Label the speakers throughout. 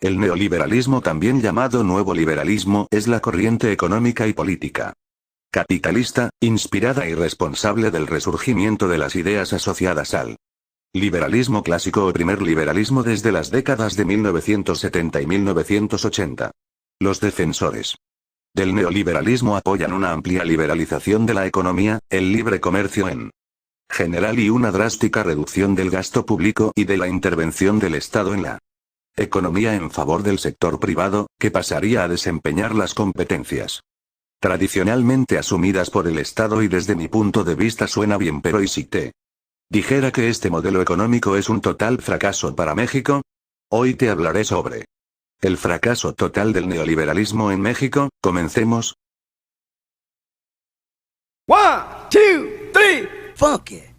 Speaker 1: El neoliberalismo, también llamado nuevo liberalismo, es la corriente económica y política capitalista, inspirada y responsable del resurgimiento de las ideas asociadas al liberalismo clásico o primer liberalismo desde las décadas de 1970 y 1980. Los defensores del neoliberalismo apoyan una amplia liberalización de la economía, el libre comercio en general y una drástica reducción del gasto público y de la intervención del Estado en la economía en favor del sector privado, que pasaría a desempeñar las competencias tradicionalmente asumidas por el Estado. Y desde mi punto de vista suena bien, pero ¿y si te dijera que este modelo económico es un total fracaso para México? Hoy te hablaré sobre el fracaso total del neoliberalismo en México. Comencemos.
Speaker 2: 1, 2, 3, funk it.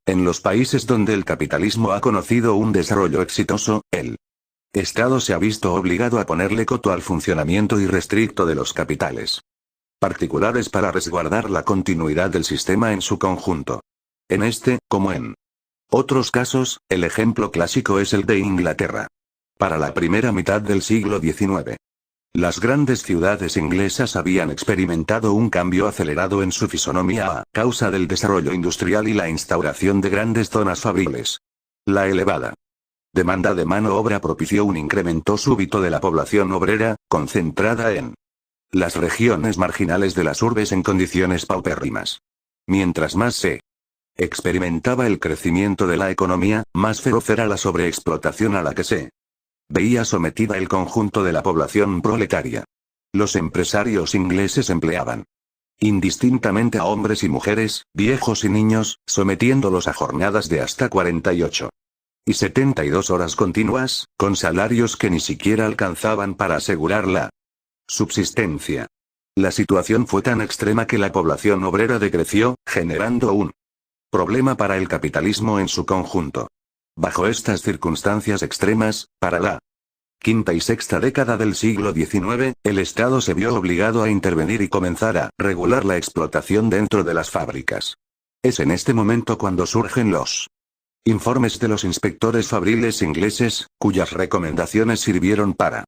Speaker 1: En los países donde el capitalismo ha conocido un desarrollo exitoso, el Estado se ha visto obligado a ponerle coto al funcionamiento irrestricto de los capitales particulares para resguardar la continuidad del sistema en su conjunto. En este, como en otros casos, el ejemplo clásico es el de Inglaterra. Para la primera mitad del siglo XIX, las grandes ciudades inglesas habían experimentado un cambio acelerado en su fisonomía a causa del desarrollo industrial y la instauración de grandes zonas fabriles. La elevada demanda de mano obra propició un incremento súbito de la población obrera, concentrada en las regiones marginales de las urbes en condiciones paupérrimas. Mientras más se experimentaba el crecimiento de la economía, más feroz era la sobreexplotación a la que se veía sometida el conjunto de la población proletaria. Los empresarios ingleses empleaban indistintamente a hombres y mujeres, viejos y niños, sometiéndolos a jornadas de hasta 48 y 72 horas continuas, con salarios que ni siquiera alcanzaban para asegurar la subsistencia. La situación fue tan extrema que la población obrera decreció, generando un problema para el capitalismo en su conjunto. Bajo estas circunstancias extremas, para la quinta y sexta década del siglo XIX, el Estado se vio obligado a intervenir y comenzar a regular la explotación dentro de las fábricas. Es en este momento cuando surgen los informes de los inspectores fabriles ingleses, cuyas recomendaciones sirvieron para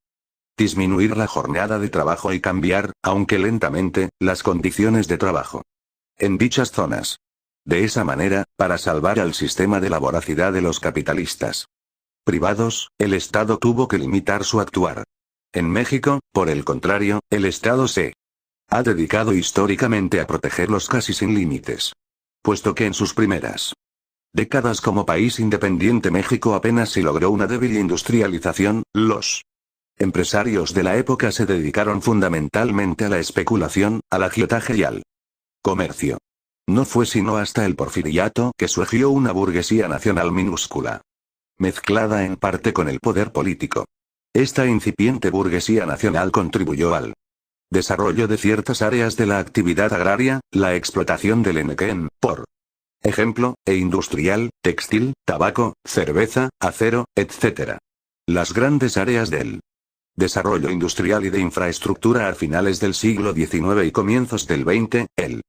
Speaker 1: disminuir la jornada de trabajo y cambiar, aunque lentamente, las condiciones de trabajo en dichas zonas. De esa manera, para salvar al sistema de la voracidad de los capitalistas privados, el Estado tuvo que limitar su actuar. En México, por el contrario, el Estado se ha dedicado históricamente a protegerlos casi sin límites. Puesto que en sus primeras décadas como país independiente México apenas si logró una débil industrialización, los empresarios de la época se dedicaron fundamentalmente a la especulación, al agiotaje y al comercio. No fue sino hasta el Porfiriato que surgió una burguesía nacional minúscula, mezclada en parte con el poder político. Esta incipiente burguesía nacional contribuyó al desarrollo de ciertas áreas de la actividad agraria, la explotación del henequén, por ejemplo, e industrial, textil, tabaco, cerveza, acero, etc. Las grandes áreas del desarrollo industrial y de infraestructura a finales del siglo XIX y comienzos del XX, el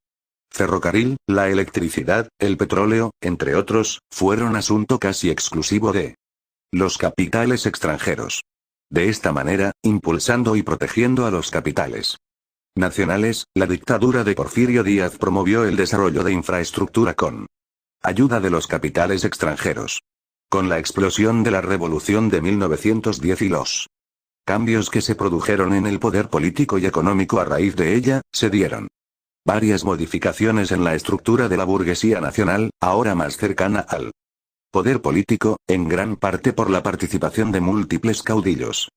Speaker 1: ferrocarril, la electricidad, el petróleo, entre otros, fueron asunto casi exclusivo de los capitales extranjeros. De esta manera, impulsando y protegiendo a los capitales nacionales, la dictadura de Porfirio Díaz promovió el desarrollo de infraestructura con ayuda de los capitales extranjeros. Con la explosión de la Revolución de 1910 y los cambios que se produjeron en el poder político y económico a raíz de ella, se dieron varias modificaciones en la estructura de la burguesía nacional, ahora más cercana al poder político, en gran parte por la participación de múltiples caudillos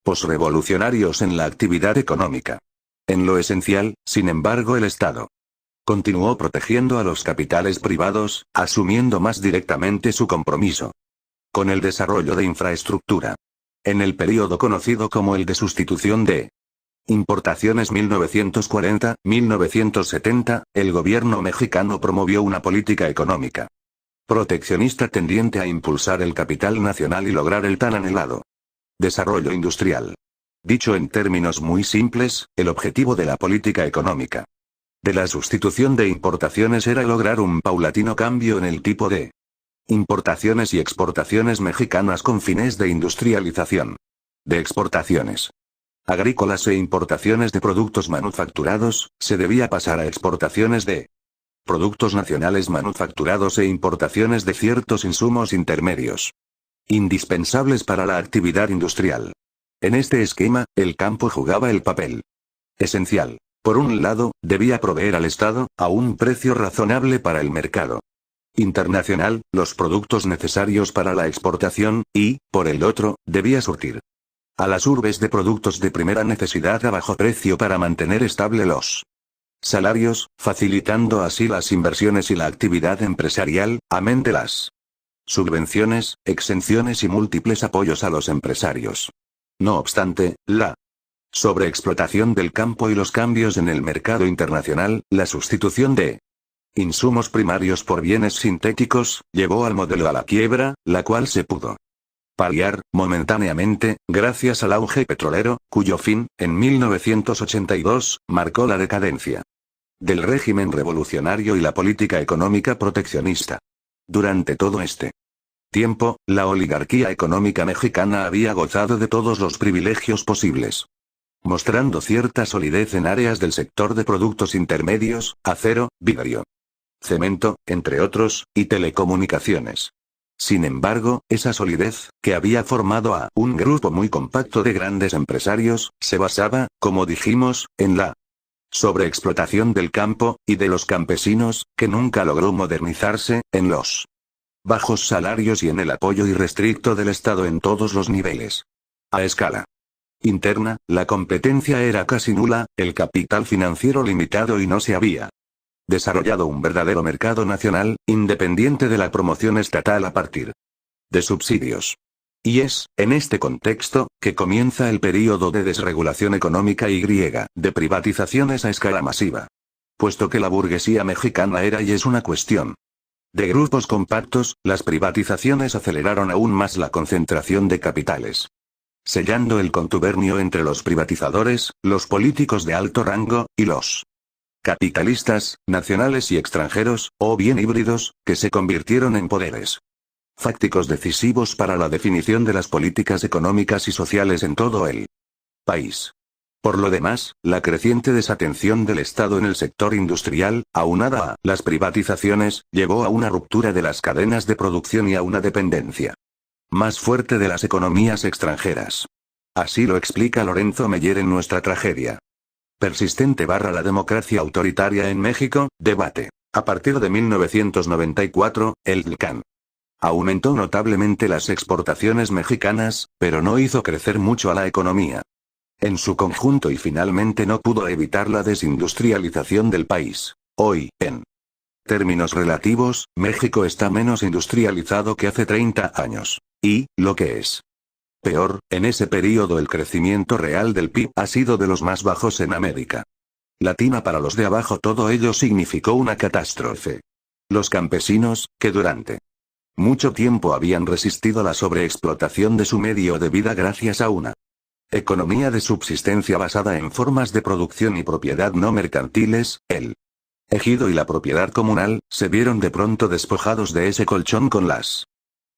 Speaker 1: posrevolucionarios en la actividad económica. En lo esencial, sin embargo, el Estado continuó protegiendo a los capitales privados, asumiendo más directamente su compromiso con el desarrollo de infraestructura. En el período conocido como el de sustitución de importaciones 1940-1970, el gobierno mexicano promovió una política económica Proteccionista tendiente a impulsar el capital nacional y lograr el tan anhelado desarrollo industrial. Dicho en términos muy simples, el objetivo de la política económica de la sustitución de importaciones era lograr un paulatino cambio en el tipo de importaciones y exportaciones mexicanas con fines de industrialización. De exportaciones agrícolas e importaciones de productos manufacturados, se debía pasar a exportaciones de productos nacionales manufacturados e importaciones de ciertos insumos intermedios indispensables para la actividad industrial. En este esquema, el campo jugaba el papel esencial. Por un lado, debía proveer al Estado, a un precio razonable para el mercado internacional, los productos necesarios para la exportación, y, por el otro, debía surtir a las urbes de productos de primera necesidad a bajo precio para mantener estable los salarios, facilitando así las inversiones y la actividad empresarial, amén de las subvenciones, exenciones y múltiples apoyos a los empresarios. No obstante, la sobreexplotación del campo y los cambios en el mercado internacional, la sustitución de insumos primarios por bienes sintéticos, llevó al modelo a la quiebra, la cual se pudo paliar, momentáneamente, gracias al auge petrolero, cuyo fin, en 1982, marcó la decadencia del régimen revolucionario y la política económica proteccionista. Durante todo este tiempo, la oligarquía económica mexicana había gozado de todos los privilegios posibles, mostrando cierta solidez en áreas del sector de productos intermedios, acero, vidrio, cemento, entre otros, y telecomunicaciones. Sin embargo, esa solidez, que había formado a un grupo muy compacto de grandes empresarios, se basaba, como dijimos, en la sobreexplotación del campo, y de los campesinos, que nunca logró modernizarse, en los bajos salarios y en el apoyo irrestricto del Estado en todos los niveles. A escala interna, la competencia era casi nula, el capital financiero limitado y no se había desarrollado un verdadero mercado nacional, independiente de la promoción estatal a partir de subsidios. Y es, en este contexto, que comienza el período de desregulación económica y de privatizaciones a escala masiva. Puesto que la burguesía mexicana era y es una cuestión de grupos compactos, las privatizaciones aceleraron aún más la concentración de capitales, sellando el contubernio entre los privatizadores, los políticos de alto rango, y los capitalistas, nacionales y extranjeros, o bien híbridos, que se convirtieron en poderes fácticos decisivos para la definición de las políticas económicas y sociales en todo el país. Por lo demás, la creciente desatención del Estado en el sector industrial, aunada a las privatizaciones, llevó a una ruptura de las cadenas de producción y a una dependencia más fuerte de las economías extranjeras. Así lo explica Lorenzo Meyer en Nuestra tragedia persistente / la democracia autoritaria en México, debate. A partir de 1994, el DLCAN aumentó notablemente las exportaciones mexicanas, pero no hizo crecer mucho a la economía en su conjunto y finalmente no pudo evitar la desindustrialización del país. Hoy, en términos relativos, México está menos industrializado que hace 30 años. Y, lo que es peor, en ese período el crecimiento real del PIB ha sido de los más bajos en América Latina. Para los de abajo todo ello significó una catástrofe. Los campesinos, que durante mucho tiempo habían resistido la sobreexplotación de su medio de vida gracias a una economía de subsistencia basada en formas de producción y propiedad no mercantiles, el ejido y la propiedad comunal, se vieron de pronto despojados de ese colchón con las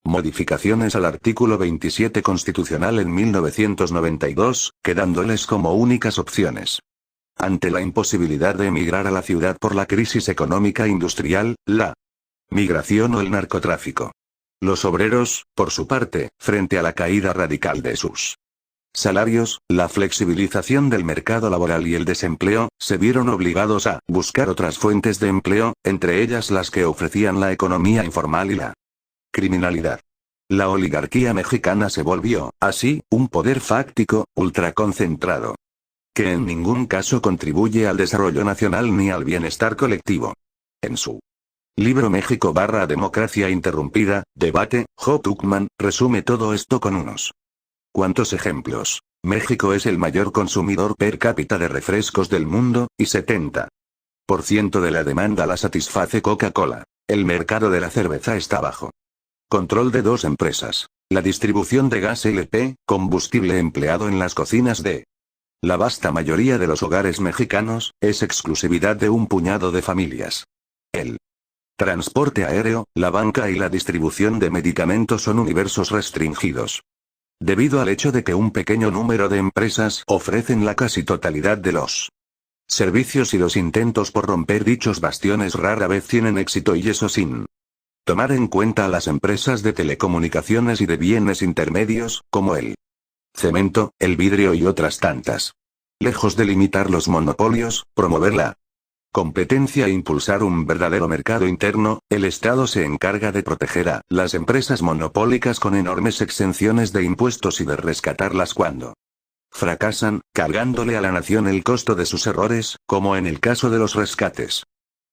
Speaker 1: modificaciones al artículo 27 constitucional en 1992, quedándoles como únicas opciones, ante la imposibilidad de emigrar a la ciudad por la crisis económica industrial, la migración o el narcotráfico. Los obreros, por su parte, frente a la caída radical de sus salarios, la flexibilización del mercado laboral y el desempleo, se vieron obligados a buscar otras fuentes de empleo, entre ellas las que ofrecían la economía informal y la criminalidad. La oligarquía mexicana se volvió, así, un poder fáctico, ultraconcentrado, que en ningún caso contribuye al desarrollo nacional ni al bienestar colectivo. En su libro México / Democracia Interrumpida, debate, Jo Tuckman, resume todo esto con unos cuantos ejemplos. México es el mayor consumidor per cápita de refrescos del mundo, y 70% de la demanda la satisface Coca-Cola. El mercado de la cerveza está bajo control de dos empresas. La distribución de gas LP, combustible empleado en las cocinas de la vasta mayoría de los hogares mexicanos, es exclusividad de un puñado de familias. El transporte aéreo, la banca y la distribución de medicamentos son universos restringidos. Debido al hecho de que un pequeño número de empresas ofrecen la casi totalidad de los servicios y los intentos por romper dichos bastiones rara vez tienen éxito y eso sin tomar en cuenta a las empresas de telecomunicaciones y de bienes intermedios, como el cemento, el vidrio y otras tantas. Lejos de limitar los monopolios, promover la competencia e impulsar un verdadero mercado interno, el Estado se encarga de proteger a las empresas monopólicas con enormes exenciones de impuestos y de rescatarlas cuando fracasan, cargándole a la nación el costo de sus errores, como en el caso de los rescates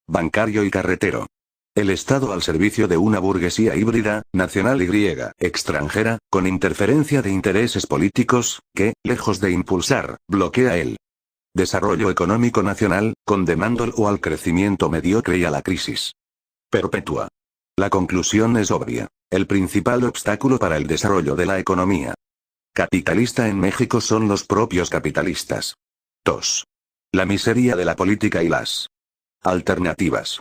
Speaker 1: bancario y carretero. El Estado al servicio de una burguesía híbrida, nacional y griega, extranjera, con interferencia de intereses políticos, que, lejos de impulsar, bloquea el desarrollo económico nacional, condenándolo al crecimiento mediocre y a la crisis perpetua. La conclusión es obvia. El principal obstáculo para el desarrollo de la economía capitalista en México son los propios capitalistas. 2. La miseria de la política y las alternativas.